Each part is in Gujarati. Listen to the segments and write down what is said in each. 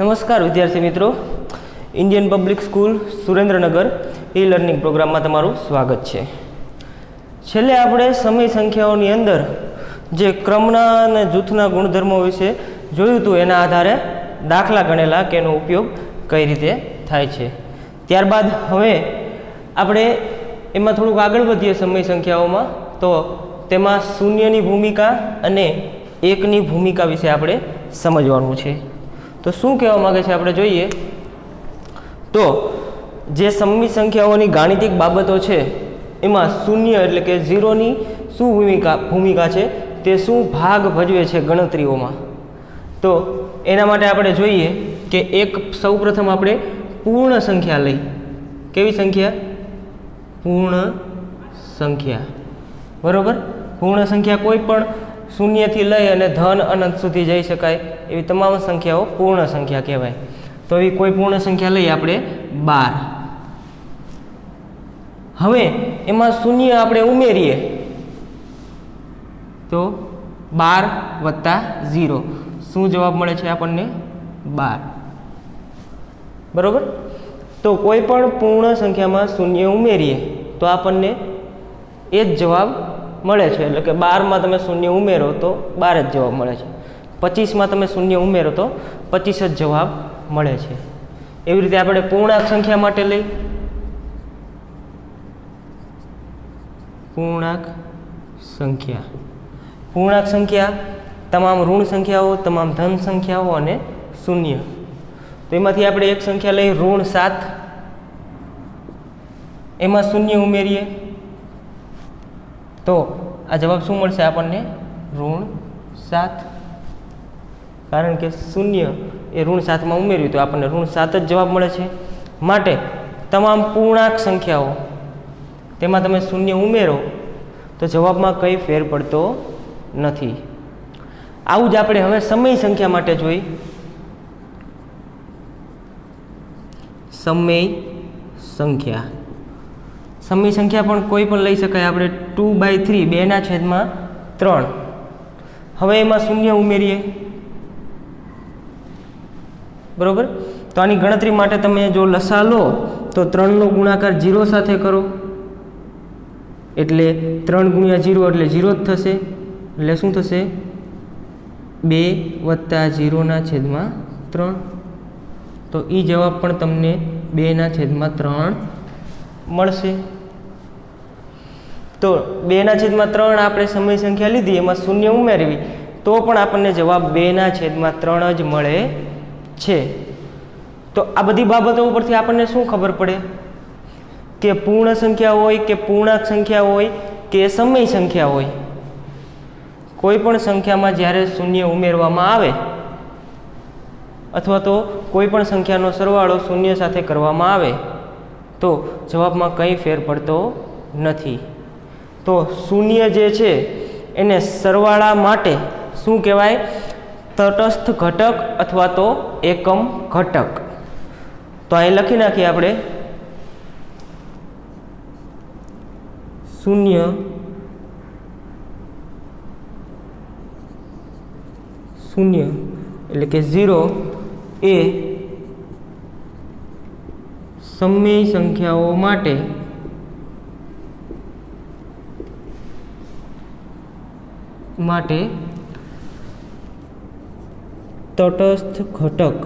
નમસ્કાર વિદ્યાર્થી મિત્રો, Indian public school Surendranagar e learning પ્રોગ્રામમાં તમારું સ્વાગત છે. છેલ્લે આપણે સમય સંખ્યાઓની અંદર જે ક્રમના અને જૂથના ગુણધર્મો વિશે જોયું હતું, એના આધારે દાખલા ગણેલા કે એનો ઉપયોગ કઈ રીતે થાય છે. ત્યારબાદ હવે આપણે એમાં થોડુંક આગળ વધીએ સમય સંખ્યાઓમાં, તો તેમાં શૂન્યની ભૂમિકા અને એકની ભૂમિકા વિશે આપણે સમજવાનું છે. તો શું કહેવા માગે છે આપણે જોઈએ તો, જે સમય સંખ્યાઓની ગાણિતિક બાબતો છે એમાં શૂન્ય એટલે કે ઝીરોની શું ભૂમિકા છે, તે શું ભાગ ભજવે છે ગણતરીઓમાં. તો એના માટે આપણે જોઈએ કે સૌપ્રથમ આપણે પૂર્ણ સંખ્યા લઈ. કેવી સંખ્યા? પૂર્ણ સંખ્યા. બરોબર. પૂર્ણ સંખ્યા કોઈ પણ શૂન્યથી લઈ અને ધન અનંત સુધી જઈ શકાય એવી તમામ સંખ્યાઓ પૂર્ણ સંખ્યા કહેવાય. તો એવી કોઈ પૂર્ણ સંખ્યા લઈ આપણે 12. હવે એમાં શૂન્ય આપણે ઉમેરીએ તો 12 + 0 શું જવાબ મળે છે આપણને? 12. બરોબર. તો કોઈ પણ પૂર્ણ સંખ્યામાં શૂન્ય ઉમેરીએ તો આપણને એ જ જવાબ મળે છે. એટલે કે 12માં તમે શૂન્ય ઉમેરો તો 12 જ જવાબ મળે છે. 25માં તમે શૂન્ય ઉમેરો તો 25 જ જવાબ મળે છે. એવી રીતે આપણે પૂર્ણાંક સંખ્યા માટે લઈ. પૂર્ણાંક સંખ્યા તમામ ઋણ સંખ્યાઓ, તમામ ધન સંખ્યાઓ અને શૂન્ય. તો એમાંથી આપણે એક સંખ્યા લઈ ઋણ 7. એમાં શૂન્ય ઉમેરીએ તો આ જવાબ શું મળશે આપણને? ઋણ 7. કારણ કે શૂન્ય એ ઋણ 7માં ઉમેર્યું તો આપણને ઋણ 7 જ જવાબ મળે છે. માટે તમામ પૂર્ણાંક સંખ્યાઓ તેમાં તમે શૂન્ય ઉમેરો તો જવાબમાં કંઈ ફેર પડતો નથી. આવું જ આપણે હવે સમય સંખ્યા માટે જોઈ. સમય સંખ્યા પણ કોઈ પણ લઈ શકાય. આપણે 2/3 2/3. હવે એમાં શૂન્ય ઉમેરીએ. બરોબર. તો આની ગણતરી માટે તમે જો લસા લો તો 3નો ગુણાકાર 0 સાથે કરો એટલે 3 × 0 એટલે 0 જ થશે. એટલે શું થશે? 2 + 0/3. તો એ જવાબ પણ તમને 2/3 મળશે. તો 2/3 આપણે સમય સંખ્યા લીધી, એમાં શૂન્ય ઉમેરવી તો પણ આપણને જવાબ 2/3 જ મળે છે. તો આ બધી બાબતો ઉપરથી આપણને શું ખબર પડે કે પૂર્ણ સંખ્યા હોય કે પૂર્ણાંક સંખ્યા હોય કે સમય સંખ્યા હોય, કોઈ પણ સંખ્યામાં જ્યારે શૂન્ય ઉમેરવામાં આવે અથવા તો કોઈ પણ સંખ્યાનો સરવાળો શૂન્ય સાથે કરવામાં આવે તો જવાબમાં કંઈ ફેર પડતો નથી. તો શૂન્ય જે છે એને સરવાળા માટે શું કહેવાય? તટસ્થ ઘટક અથવા તો એકમ ઘટક. તો અહીં લખી નાખીએ આપણે શૂન્ય એટલે કે 0 એ સમય સંખ્યાઓ માટે તટસ્થ ઘટક,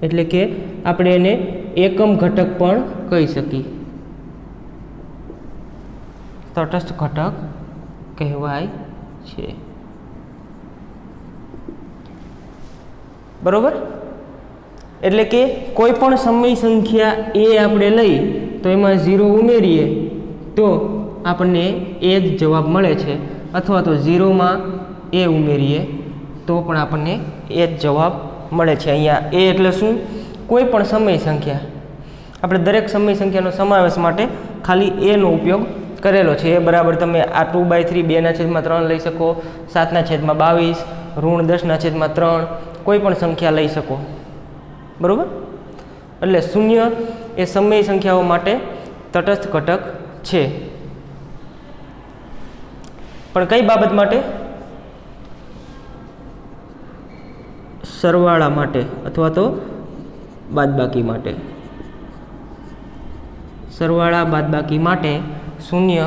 એટલે કે આપણે એને એકમ ઘટક પણ કહી શકીએ. તટસ્થ ઘટક કહેવાય છે. બરોબર. એટલે કે કોઈ પણ સમય સંખ્યા એ આપણે લઈ તો એમાં 0 ઉમેરીએ તો આપણને એ જ જવાબ મળે છે, અથવા તો 0માં એ ઉમેરીએ તો પણ આપણને એ જ જવાબ મળે છે. અહીંયા એ એટલે શું? કોઈ પણ સમય સંખ્યા. આપણે દરેક સમય સંખ્યાનો સમાવેશ માટે ખાલી એનો ઉપયોગ કરેલો છે. એ બરાબર તમે આ 2/3 2/3 લઈ શકો, 7/22, ઋણ 10/3, કોઈ પણ સંખ્યા લઈ શકો. બરાબર. એટલે શૂન્ય એ સમય સંખ્યાઓ માટે તટસ્થ ઘટક છે. પણ કઈ બાબત માટે? સરવાળા માટે અથવા તો બાદબાકી માટે. સરવાળા બાદબાકી માટે શૂન્ય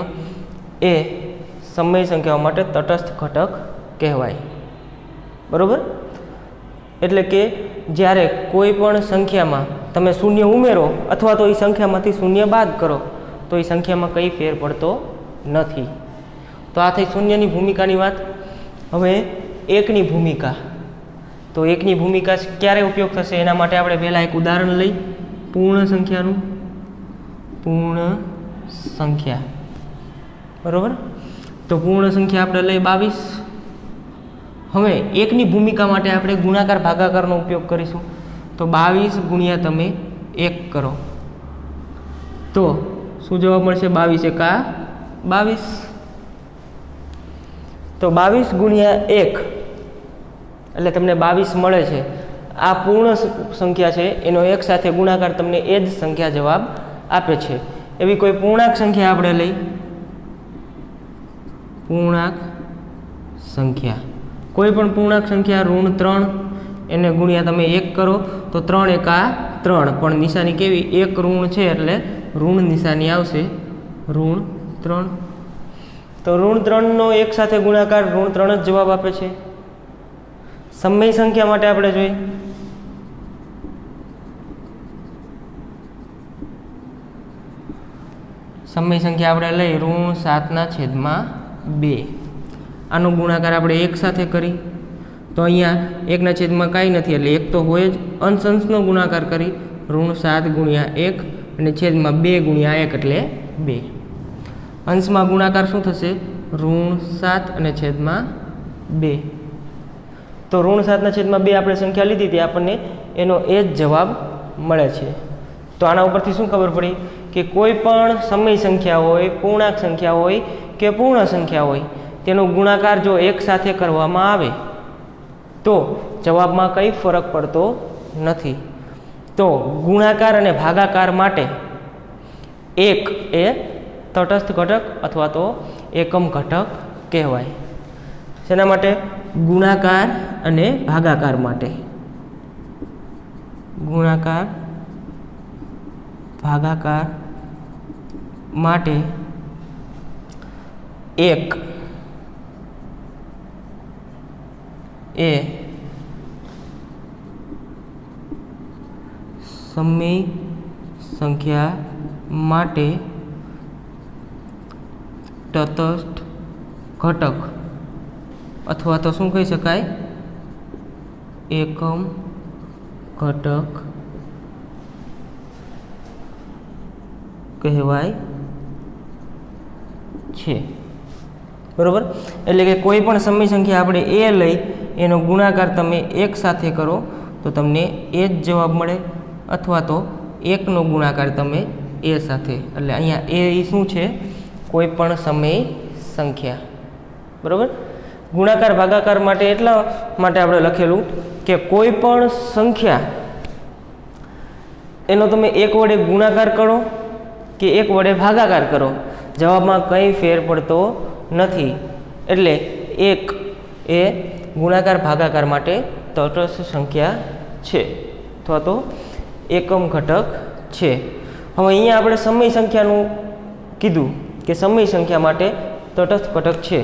એ સમય સંખ્યાઓ માટે તટસ્થ ઘટક કહેવાય. બરાબર? એટલે કે જ્યારે કોઈ પણ સંખ્યામાં તમે શૂન્ય ઉમેરો અથવા તો એ સંખ્યામાંથી શૂન્ય બાદ કરો તો એ સંખ્યામાં કંઈ ફેર પડતો નથી. તો આ થઈ શૂન્યની ભૂમિકાની વાત. હવે એકની ભૂમિકા. તો એકની ભૂમિકા ક્યારે ઉપયોગ થશે એના માટે આપણે પહેલાં એક ઉદાહરણ લઈ પૂર્ણ સંખ્યાનું. પૂર્ણ સંખ્યા. બરાબર? તો પૂર્ણ સંખ્યા આપણે લઈ 22. હવે એકની ભૂમિકા માટે આપણે ગુણાકાર ભાગાકારનો ઉપયોગ કરીશું. તો 22 ગુણ્યા તમે 1 કરો તો શું જવાબ મળશે? 22 એકા 22. તો 22 ગુણ્યા 1 એટલે તમને 22 મળે છે. આ પૂર્ણ સંખ્યા છે એનો 1 સાથે ગુણાકાર તમને એ જ સંખ્યા જવાબ આપે છે. એવી કોઈ પૂર્ણાંક સંખ્યા આપણે લઈ. પૂર્ણાંક સંખ્યા, કોઈ પણ પૂર્ણાંક સંખ્યા ઋણ 3 એને ગુણ્યા તમે 1 કરો તો 3 એકા 3, પણ નિશાની કેવી? 1 ઋણ છે એટલે ઋણ નિશાની આવશે. ઋણ 3. તો ઋણ 3નો 1 સાથે ગુણાકાર ઋણ 3 જ જવાબ આપે છે. સમય સંખ્યા માટે આપણે જોઈએ. સમય સંખ્યા આપણે લઈ ઋણ 7/2. આનો ગુણાકાર આપણે 1 સાથે કરી તો અહીંયા 1/2 કાંઈ નથી એટલે 1 તો હોય જ. અંશ અંશનો ગુણાકાર કરી ઋણ 7 ગુણ્યા 1 અને છેદમાં 2 ગુણ્યા 1 એટલે 2. અંશમાં ગુણાકાર શું થશે? ઋણ 7 અને છેદમાં 2. તો ઋણ 7/2 આપણે સંખ્યા લીધી હતી, આપણને એનો એ જ જવાબ મળે છે. તો આના ઉપરથી શું ખબર પડી કે કોઈ પણ સમય સંખ્યા હોય, પૂર્ણાંક સંખ્યા હોય કે પૂર્ણ સંખ્યા હોય તેનો ગુણાકાર જો 1 સાથે કરવામાં આવે તો જવાબમાં કંઈ ફરક પડતો નથી. તો ગુણાકાર અને ભાગાકાર માટે 1 એ તટસ્થ ઘટક અથવા તો એકમ ઘટક કહેવાય. શેના માટે? ગુણાકાર અને ભાગાકાર માટે. ગુણાકાર ભાગાકાર માટે 1 એ સમય સંખ્યા માટે તટસ્થ ઘટક અથવા તો શું કહી શકાય? એકમ ઘટક કહેવાય છે. બરાબર? એટલે કે કોઈ પણ સમય સંખ્યા આપણે એ લઈ એનો ગુણાકાર તમે 1 સાથે કરો તો તમને એ જ જવાબ મળે, અથવા તો 1નો ગુણાકાર તમે એ સાથે, એટલે અહીંયા એ શું છે? કોઈ પણ સમય સંખ્યા. બરાબર? ગુણાકાર ભાગાકાર માટે એટલા માટે આપણે લખેલું કે કોઈ પણ સંખ્યા એનો તમે 1 વડે ગુણાકાર કરો કે 1 વડે ભાગાકાર કરો જવાબમાં કંઈ ફેર પડતો નથી. એટલે 1 એ ગુણાકાર ભાગાકાર માટે તટસ્થ સંખ્યા છે અથવા તો એકમ ઘટક છે. હવે અહીંયા આપણે સમય સંખ્યાનું કીધું કે સમય સંખ્યા માટે તટસ્થ ઘટક છે,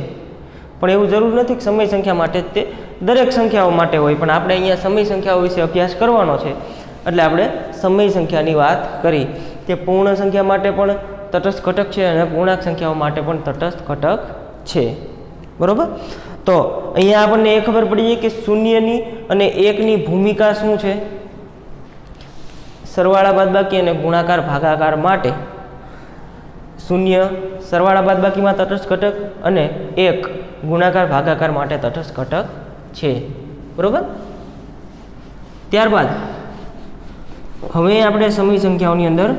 પણ એવું જરૂર નથી કે સમય સંખ્યા માટે તે દરેક સંખ્યાઓ માટે હોય. પણ આપણે અહીંયા સમય સંખ્યાઓ વિશે અભ્યાસ કરવાનો છે એટલે આપણે સમય સંખ્યાની વાત કરી કે પૂર્ણ સંખ્યા માટે પણ તટસ્થ ઘટક છે અને પૂર્ણાંક સંખ્યાઓ માટે પણ તટસ્થ ઘટક છે. બરાબર? તો અહીંયા આપણને એ ખબર પડી જાય કે શૂન્યની અને 1ની ભૂમિકા શું છે. સરવાળા બાદબાકી અને ગુણાકાર ભાગાકાર માટે શૂન્ય સરવાળા બાદબાકીમાં તટસ્થ ઘટક અને 1 ગુણાકાર ભાગાકાર માટે તટસ્થ ઘટક છે. બરાબર? ત્યારબાદ હવે આપણે સમય સંખ્યાઓની અંદર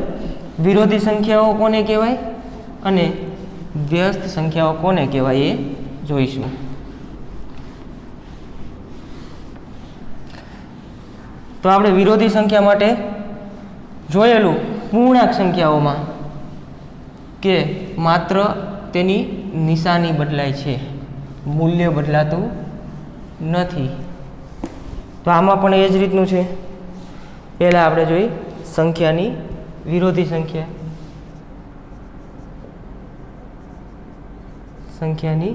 વિરોધી સંખ્યાઓ કોને કહેવાય અને વ્યસ્ત સંખ્યાઓ કોને કહેવાય એ જોઈશું. તો આપણે વિરોધી સંખ્યા માટે જોયેલું પૂર્ણાંક સંખ્યાઓમાં કે માત્ર તેની નિશાની બદલાય છે, મૂલ્ય બદલાતું નથી. તો આમાં પણ એ જ રીતનું છે. પહેલાં આપણે જોઈ સંખ્યાની વિરોધી સંખ્યા, સંખ્યાની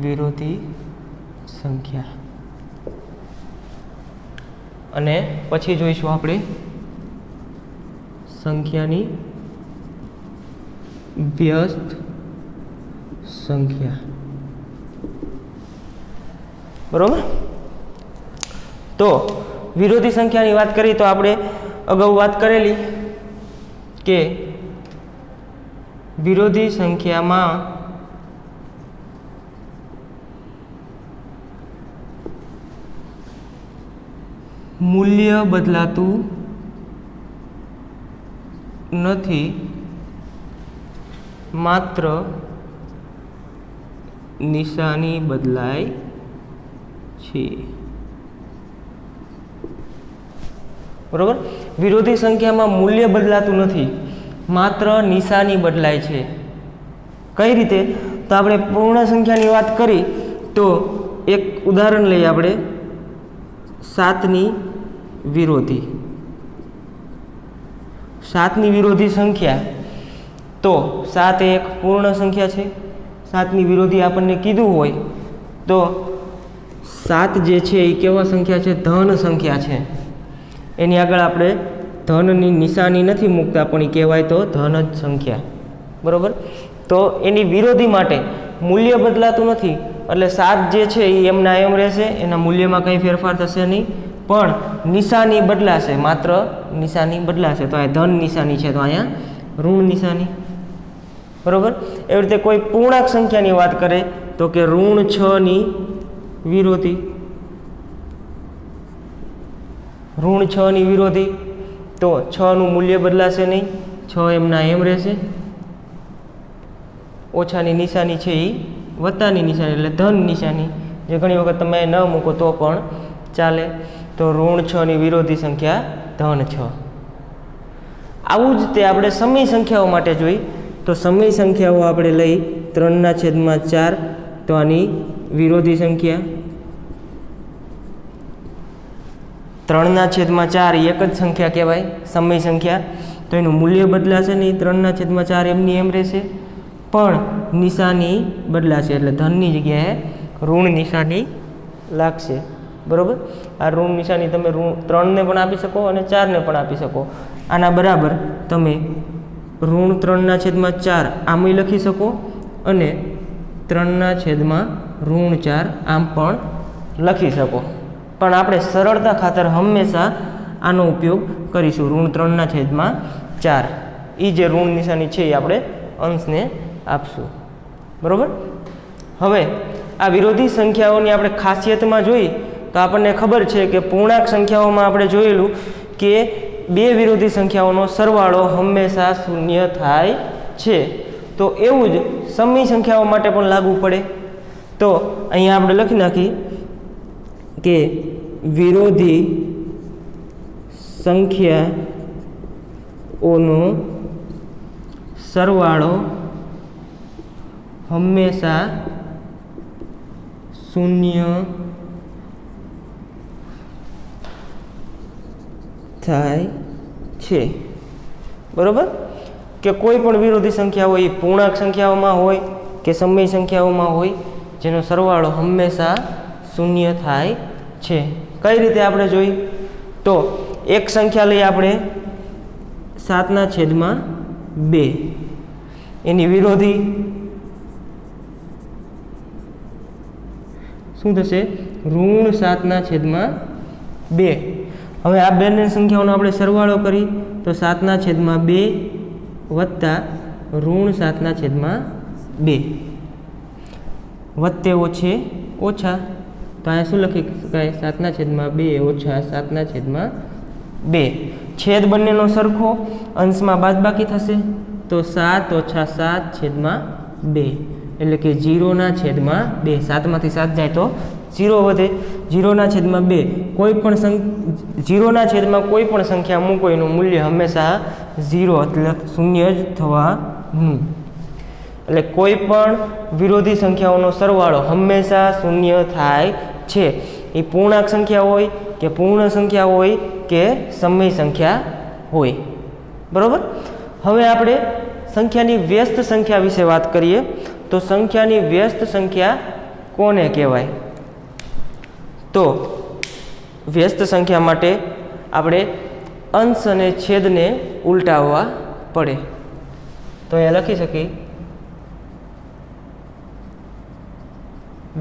વિરોધી સંખ્યા, અને પછી જોઈશું આપણે સંખ્યાની વ્યસ્ત સંખ્યા. બરોબર. તો વિરોધી સંખ્યાની વાત કરી તો આપણે અગાઉ વાત કરેલી કે વિરોધી સંખ્યામાં મૂલ્ય બદલાતું નથી, માત્ર નિશાની બદલાય છે. બરોબર. વિરોધી સંખ્યામાં મૂલ્ય બદલાતું નથી, માત્ર નિશાની બદલાય છે. કઈ રીતે? તો આપણે પૂર્ણ સંખ્યાની વાત કરી તો એક ઉદાહરણ લઈએ આપણે 7ની વિરોધી. 7ની વિરોધી સંખ્યા, તો 7 એક પૂર્ણ સંખ્યા છે. 7ની વિરોધી આપણને કીધું હોય તો 7 જે છે એ કેવા સંખ્યા છે? ધન સંખ્યા છે. એની આગળ આપણે ધનની નિશાની નથી મૂકતા, પણ એ કહેવાય તો ધન જ સંખ્યા. બરાબર. તો એની વિરોધી માટે મૂલ્ય બદલાતું નથી, એટલે 7 જે છે એ એમના એમ રહેશે, એના મૂલ્યમાં કંઈ ફેરફાર થશે નહીં, પણ નિશાની બદલાશે, માત્ર નિશાની બદલાશે. તો અહીંયા ધન નિશાની છે, તો અહીંયા ઋણ નિશાની. બરાબર. એવી રીતે કોઈ પૂર્ણાંક સંખ્યાની વાત કરે તો કે ઋણ 6ની વિરોધી. ઋણ 6ની વિરોધી, તો 6નું મૂલ્ય બદલાશે નહીં, 6 એમના એમ રહેશે. ઓછાની નિશાની છે એ વત્તાની નિશાની, એટલે ધન નિશાની, જે ઘણી વખત તમે ન મૂકો તો પણ ચાલે. તો ઋણ 6ની વિરોધી સંખ્યા ધન 6. આવું જ તે આપણે સમય સંખ્યાઓ માટે જોઈ તો સમય સંખ્યાઓ આપણે લઈ 3/4, તો આની વિરોધી સંખ્યા 3/4 એક જ સંખ્યા કહેવાય, સમય સંખ્યા. તો એનું મૂલ્ય બદલાશે નહીં, 3/4 એમની એમ રહેશે, પણ નિશાની બદલાશે, એટલે ધનની જગ્યાએ ઋણ નિશાની લાગશે. બરાબર. આ ઋણ નિશાની તમે 3ને પણ આપી શકો અને 4ને પણ આપી શકો. આના બરાબર તમે ઋણ 3/4 આમય લખી શકો અને 3/4 આમ પણ લખી શકો. પણ આપણે સરળતા ખાતર હંમેશા આનો ઉપયોગ કરીશું, ઋણ 3/4. એ જે ઋણ નિશાની છે એ આપણે અંશને આપશું. બરાબર. હવે આ વિરોધી સંખ્યાઓની આપણે ખાસિયતમાં જોઈ તો આપણને ખબર છે કે પૂર્ણાંક સંખ્યાઓમાં આપણે જોયેલું કે બે વિરોધી સંખ્યાઓનો સરવાળો હંમેશા શૂન્ય થાય છે. તો એવું જ સમય સંખ્યાઓ માટે પણ લાગુ પડે. તો અહીંયા આપણે લખી નાખી કે વિરોધી સંખ્યાઓનો સરવાળો હંમેશા શૂન્ય થાય છે. બરાબર. કે કોઈ પણ વિરોધી સંખ્યા હોય, એ પૂર્ણાંક સંખ્યાઓમાં હોય કે સમય સંખ્યાઓમાં હોય, જેનો સરવાળો હંમેશા શૂન્ય થાય છે. કઈ રીતે આપણે જોઈ તો એક સંખ્યા લઈએ આપણે 7/2, એની વિરોધી શું થશે? ઋણ 7/2. હવે આ બંને સંખ્યાઓનો આપણે સરવાળો કરી તો 7/2 વત્તા ઋણ 7/2, વત્તે ઓછે ઓછા. તો અહીંયા શું લખી શકાય? 7/2 ઓછા 7/2. છેદ બંનેનો સરખો, અંશમાં બાદબાકી થશે, તો 7 ઓછા 7/2, એટલે કે 0/2. 7માંથી 7 જાય તો 0 વધે. 0/2. કોઈ પણ 0/2 કોઈ પણ સંખ્યા મૂકો એનું મૂલ્ય હંમેશા 0 એટલે શૂન્ય જ થવાનું. એટલે કોઈ પણ વિરોધી સંખ્યાઓનો સરવાળો હંમેશા શૂન્ય થાય છે. એ પૂર્ણાંક સંખ્યા હોય કે પૂર્ણ સંખ્યા હોય કે સમય સંખ્યા હોય. બરાબર. હવે આપણે સંખ્યાની વ્યસ્ત સંખ્યા વિશે વાત કરીએ તો સંખ્યાની વ્યસ્ત સંખ્યા કોને કહેવાય? તો વ્યસ્ત સંખ્યા માટે આપણે અંશ અને છેદને ઉલટાવવા પડે. તો અહીંયા લખી શકીએ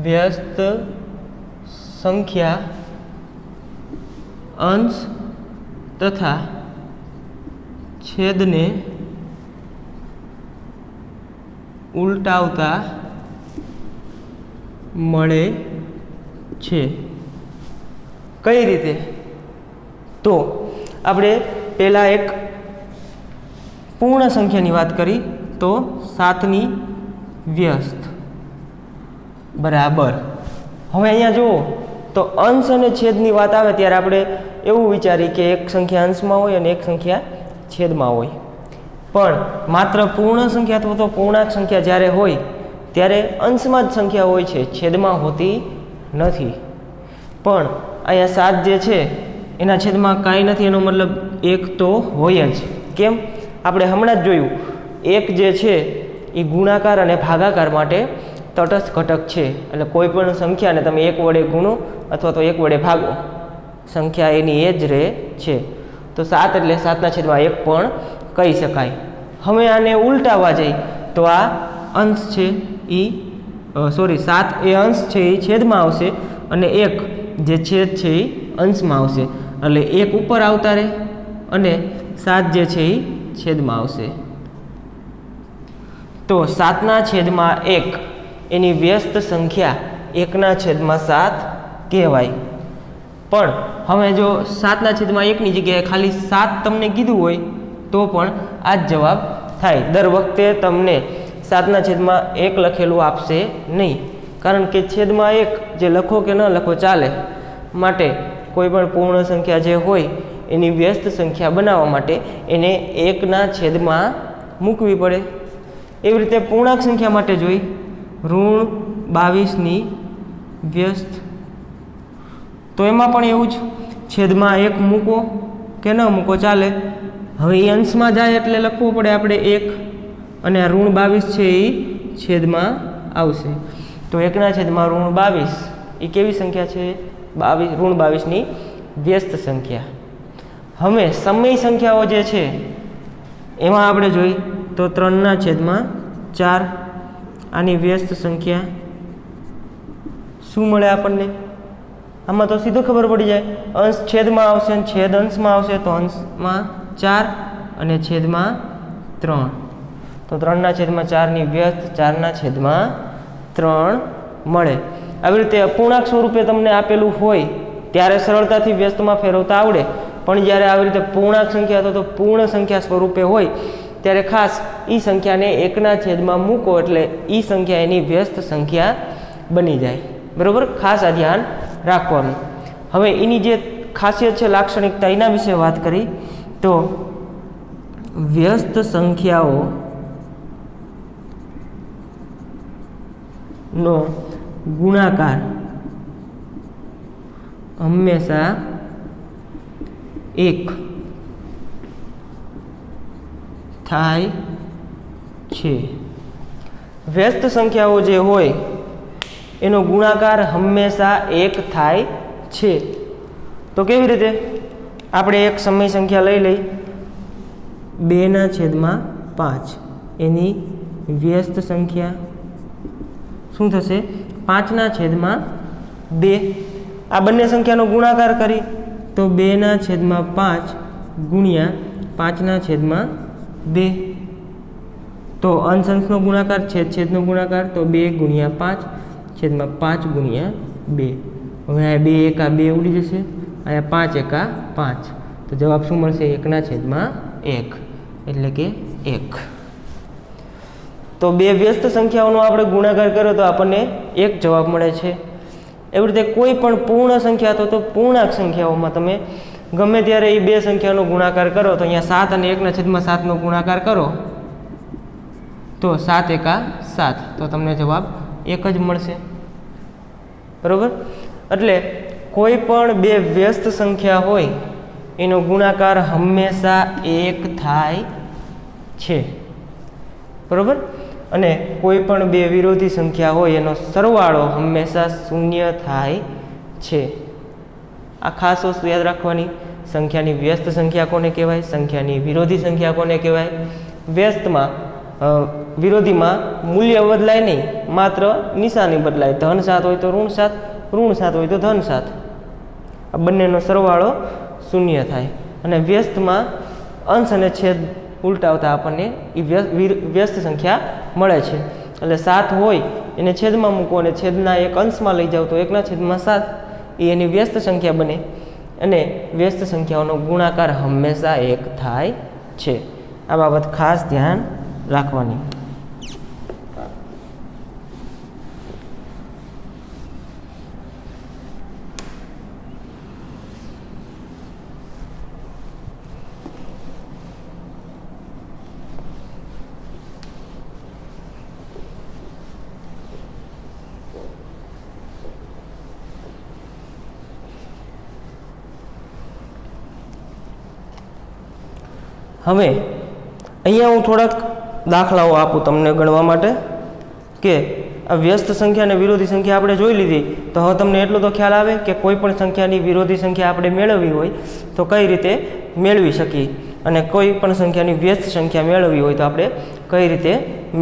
વ્યસ્ત સંખ્યા અંશ તથા છેદને ઉલટાવતા મળે છે. કઈ રીતે? તો આપણે પહેલાં એક પૂર્ણ સંખ્યાની વાત કરી તો 7ની વ્યસ્ત બરાબર. હવે અહીંયા જુઓ તો અંશ અને છેદની વાત આવે ત્યારે આપણે એવું વિચારીએ કે એક સંખ્યા અંશમાં હોય અને એક સંખ્યા છેદમાં હોય. પણ માત્ર પૂર્ણ સંખ્યા અથવા તો પૂર્ણાંક સંખ્યા જ્યારે હોય ત્યારે અંશમાં જ સંખ્યા હોય છે, છેદમાં હોતી નથી. પણ અહીંયા 7 જે છે એના છેદમાં કાંઈ નથી, એનો મતલબ 1 તો હોય જ. કેમ? આપણે હમણાં જ જોયું, 1 જે છે એ ગુણાકાર અને ભાગાકાર માટે તટસ્થ ઘટક છે. એટલે કોઈ પણ સંખ્યાને તમે 1 વડે ગુણો અથવા તો 1 વડે ભાગો, સંખ્યા એની એ જ રહે છે. તો 7 એટલે 7/1 પણ કહી શકાય. હવે આને ઉલટાવવા જઈએ તો આ અંશ છે એ 7 એ અંશ છે એ છેદમાં આવશે અને 1 જે છેદ છે એ અંશમાં આવશે. એટલે 1 ઉપર આવતા રહે અને 7 જે છે એ છેદમાં આવશે. તો 7/1 એની વ્યસ્ત સંખ્યા 1/7 કહેવાય. પણ હવે જો 7/1ની જગ્યાએ ખાલી 7 તમને કીધું હોય તો પણ આ જ જવાબ થાય. દર વખતે તમને 7/1 લખેલું આપશે નહીં, કારણ કે છેદમાં 1 જે લખો કે ન લખો ચાલે. માટે કોઈ પણ પૂર્ણ સંખ્યા જે હોય એની વ્યસ્ત સંખ્યા બનાવવા માટે એને 1/છેદમાં મૂકવી પડે. એવી રીતે પૂર્ણાંક સંખ્યા માટે જોઈ -22ની વ્યસ્ત, તો એમાં પણ એવું જ છેદમાં 1 મૂકો કે ન મૂકો ચાલે. હવે એ અંશમાં જાય એટલે લખવું પડે આપણે 1 અને આ -22 છે એ છેદમાં આવશે. તો 1/22 એ કેવી સંખ્યા છે? -22ની વ્યસ્ત સંખ્યા. હવે સમય સંખ્યાઓ જે છે એમાં આપણે જોઈ તો 3/4 આની વ્યસ્ત સંખ્યા શું મળે આપણને? આમાં તો સીધું ખબર પડી જાય, અંશ છેદમાં આવશે અને છેદ અંશમાં આવશે. તો અંશમાં 4 અને છેદમાં 3. તો 3/4ની વ્યસ્ત 4/3 મળે. આવી રીતે અપૂર્ણાંક સ્વરૂપે તમને આપેલું હોય ત્યારે સરળતાથી વ્યસ્તમાં ફેરવતા આવડે. પણ જ્યારે આવી રીતે પૂર્ણાંક સંખ્યા અથવા તો પૂર્ણ સંખ્યા સ્વરૂપે હોય ત્યારે ખાસ એ સંખ્યાને 1/છેદમાં મૂકો એટલે એ સંખ્યા એની વ્યસ્ત સંખ્યા બની જાય. બરાબર? ખાસ આ ધ્યાન રાખવાનું. હવે એની જે ખાસિયત છે, લાક્ષણિકતા, એના વિશે વાત કરી તો વ્યસ્ત સંખ્યાઓ નો ગુણાકાર હંમેશા 1 થાય છે. વ્યસ્ત સંખ્યાઓ જે હોય એનો ગુણાકાર હંમેશા 1 થાય છે. તો કેવી રીતે? આપણે એક સમય સંખ્યા લઈ લઈ 2/5 એની વ્યસ્ત સંખ્યા શું થશે? 5/2. આ બંને સંખ્યાનો ગુણાકાર કરી તો 2/5 ગુણ્યા 5/2. તો અંશ અંશનો ગુણાકાર, છેદ છેદનો ગુણાકાર, તો 2 ગુણ્યા 5 છેદમાં 5 ગુણ્યા 2. હવે આ 2 એકા 2 ઉડી જશે, અહીંયા 5 એકા 5. તો જવાબ શું મળશે? 1/1 એટલે કે 1. તો બે વ્યસ્ત સંખ્યાઓનો આપણે ગુણાકાર કર્યો તો આપણને 1 જવાબ મળે છે. એવી રીતે કોઈ પણ પૂર્ણ સંખ્યા તો પૂર્ણાંક સંખ્યાઓમાં તમે ગમે ત્યારે એ બે સંખ્યાનો ગુણાકાર કરો તો અહીંયા 7 અને 1/7નો ગુણાકાર કરો તો 7 એકા 7, તો તમને જવાબ 1 જ મળશે. બરાબર? એટલે કોઈ પણ બે વ્યસ્ત સંખ્યા હોય એનો ગુણાકાર હંમેશા 1 થાય છે, બરાબર. અને કોઈ પણ બે વિરોધી સંખ્યા હોય એનો સરવાળો હંમેશા 0 થાય છે. આ ખાસ વસ્તુ યાદ રાખવાની. સંખ્યાની વ્યસ્ત સંખ્યા કોને કહેવાય, સંખ્યાની વિરોધી સંખ્યા કોને કહેવાય. વ્યસ્તમાં વિરોધીમાં મૂલ્ય બદલાય નહીં, માત્ર નિશાની બદલાય. ધન 7 હોય તો ઋણ 7, ઋણ 7 હોય તો ધન 7. આ બંનેનો સરવાળો 0 થાય. અને વ્યસ્તમાં અંશ અને છેદ ઉલટાવતા આપણને એ વ્યસ્ત સંખ્યા મળે છે. એટલે 7 હોય એને છેદમાં મૂકો અને છેદના એક અંશમાં લઈ જાઓ તો 1/7 એ એની વ્યસ્ત સંખ્યા બને. અને વ્યસ્ત સંખ્યાઓનો ગુણાકાર હંમેશા 1 થાય છે. આ બાબત ખાસ ધ્યાન રાખવાની. હવે અહીંયા હું થોડાક દાખલાઓ આપું તમને ગણવા માટે કે આ વ્યસ્ત સંખ્યા અને વિરોધી સંખ્યા આપણે જોઈ લીધી. તો હવે તમને એટલો તો ખ્યાલ આવે કે કોઈ પણ સંખ્યાની વિરોધી સંખ્યા આપણે મેળવવી હોય તો કઈ રીતે મેળવી શકીએ, અને કોઈ પણ સંખ્યાની વ્યસ્ત સંખ્યા મેળવવી હોય તો આપણે કઈ રીતે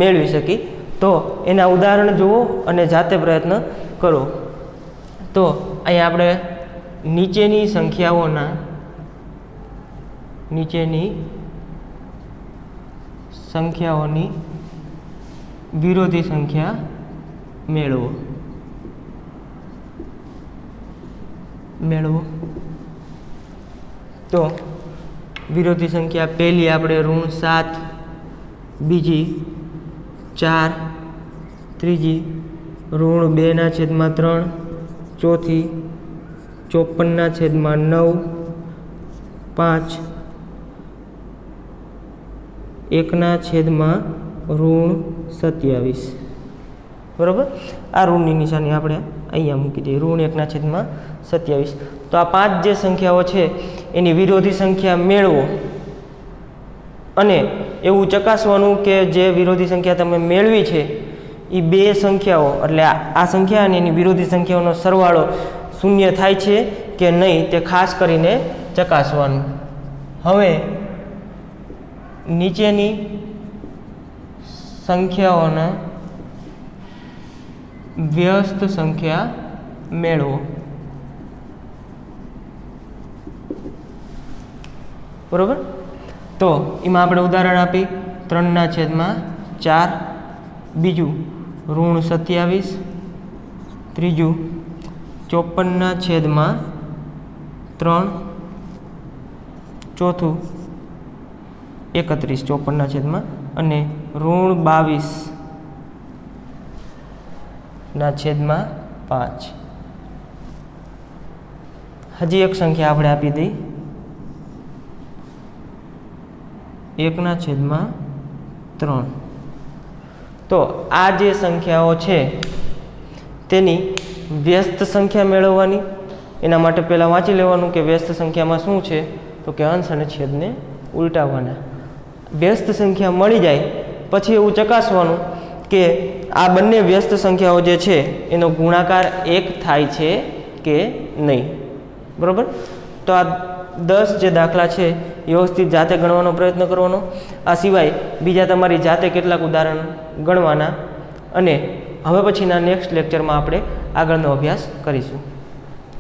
મેળવી શકીએ. તો એના ઉદાહરણ જુઓ અને જાતે પ્રયત્ન કરો. તો અહીંયા આપણે નીચેની સંખ્યાઓની વિરોધી સંખ્યા મેળવો. તો વિરોધી સંખ્યા પહેલી આપણે ઋણ 7, બીજી 4, ત્રીજી ઋણ 2/3, ચોથી 54/9, 5 1/27, બરાબર. આ ઋણની નિશાની આપણે અહીંયા મૂકી દઈએ, ઋણ 1/27. તો આ 5 જે સંખ્યાઓ છે એની વિરોધી સંખ્યા મેળવો અને એવું ચકાસવાનું કે જે વિરોધી સંખ્યા તમે મેળવી છે એ બે સંખ્યાઓ એટલે આ સંખ્યા અને એની વિરોધી સંખ્યાઓનો સરવાળો 0 થાય છે કે નહીં તે ખાસ કરીને ચકાસવાનું. હવે નીચેની સંખ્યાઓના વ્યસ્ત સંખ્યા મેળવો. બરોબર. તો એમાં આપણે ઉદાહરણ આપી 3/4, બીજું ઋણ 27, ત્રીજું 54/3, ચોથું 31 54/, અને ઋણ 22/5. હજી એક સંખ્યા આપણે આપી દઈ 1/3. તો આ જે સંખ્યાઓ છે તેની વ્યસ્ત સંખ્યા મેળવવાની. એના માટે પહેલાં વાંચી લેવાનું કે વ્યસ્ત સંખ્યામાં શું છે, તો કે અંશ અને છેદને ઉલટાવવાના. વ્યસ્ત સંખ્યા મળી જાય પછી એવું ચકાસવાનું કે આ બંને વ્યસ્ત સંખ્યાઓ જે છે એનો ગુણાકાર 1 થાય છે કે નહીં. બરાબર. તો આ 10 જે દાખલા છે વ્યવસ્થિત જાતે ગણવાનો પ્રયત્ન કરવાનો. આ સિવાય બીજા તમારી જાતે કેટલાક ઉદાહરણ ગણવાના, અને હવે પછીના નેક્સ્ટ લેક્ચરમાં આપણે આગળનો અભ્યાસ કરીશું.